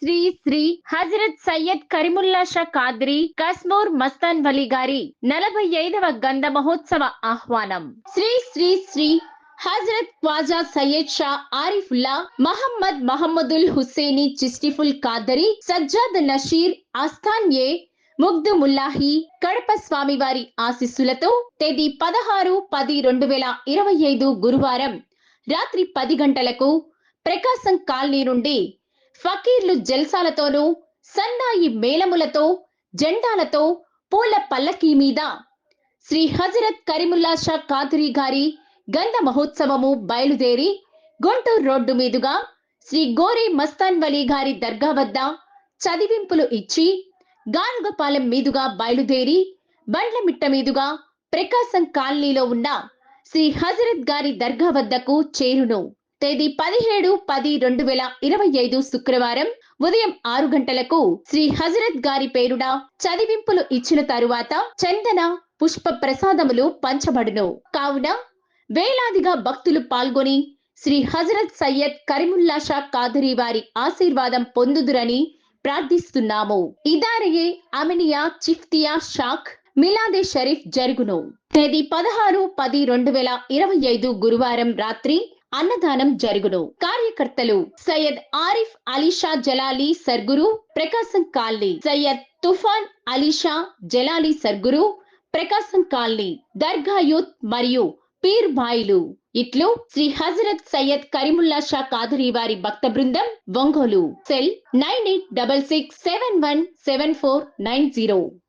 శ్రీ శ్రీ హజరత్ సయ్యద్ కరీముల్లా షా ఖాద్రీ కస్మూర్ మస్తాన్ వలి గారి 45వ గంధ మహోత్సవ ఆహ్వానం. శ్రీ శ్రీ శ్రీ హజరత్ ఖ్వాజా సయ్యద్ షా ఆరిఫుల్లా మహమ్మద్ మహమ్మదుల్ హుస్సేని చిస్టిఫుల్ ఖాదరీ సజ్జాద్ నషీర్ ఆస్థాన్ ఏ ముగ్దు ముల్లాహి కడప స్వామివారి ఆశీస్సులతో తేదీ 16-10-2025 గురువారం రాత్రి 10 గంటలకు ప్రకాశం కాలనీ నుండి ఫకీర్లు జల్సాలతోనూ సన్నాయి మేళములతో జెండాలతో పూల పల్లకీ మీద శ్రీ హజరత్ కరీముల్లా షా ఖాద్రీ గారి గంధ మహోత్సవము బయలుదేరి గుంటూరు రోడ్డు మీదుగా శ్రీ గోరే మస్తాన్ వలి గారి దర్గా వద్ద చదివింపులు ఇచ్చి గానుగపాలెం మీదుగా బయలుదేరి బండ్లమిట్ట మీదుగా ప్రకాశం కాలనీలో ఉన్న శ్రీ హజరత్ గారి దర్గా వద్దకు చేరును. తేదీ 17-10-2025 శుక్రవారం ఉదయం 6 గంటలకు శ్రీ హజరత్ గారి పేరున చదివింపులు ఇచ్చిన తరువాత చందన పుష్ప ప్రసాదములు పంచబడును. కావున వేలాదిగా భక్తులు పాల్గొని శ్రీ హజరత్ సయ్యద్ కరీముల్లా షా ఖాద్రీ వారి ఆశీర్వాదం పొందుదురని ప్రార్థిస్తున్నాము. ఇదారయే అమినియా చిఫ్తియా షాక్ మిలాదే షరీఫ్ జరుగును. తేదీ 16-10-2025 గురువారం రాత్రి అన్నదానం జరుగును. కార్యకర్తలు సయ్యద్ ఆరిఫ్ అలీషా జలాలి సర్గురు ప్రకాశం కాలనీ, సయ్యద్ తుఫాన్ అలీషా జలాలి సర్గురు ప్రకాశం కాలనీ, దర్గా యూత్ మరియు పీర్ భాయిలు. ఇట్లు శ్రీ హజరత్ సయ్యద్ కరీముల్లా షా ఖాద్రీ వారి భక్త బృందం, ఒంగోలు. సెల్ 9866717490.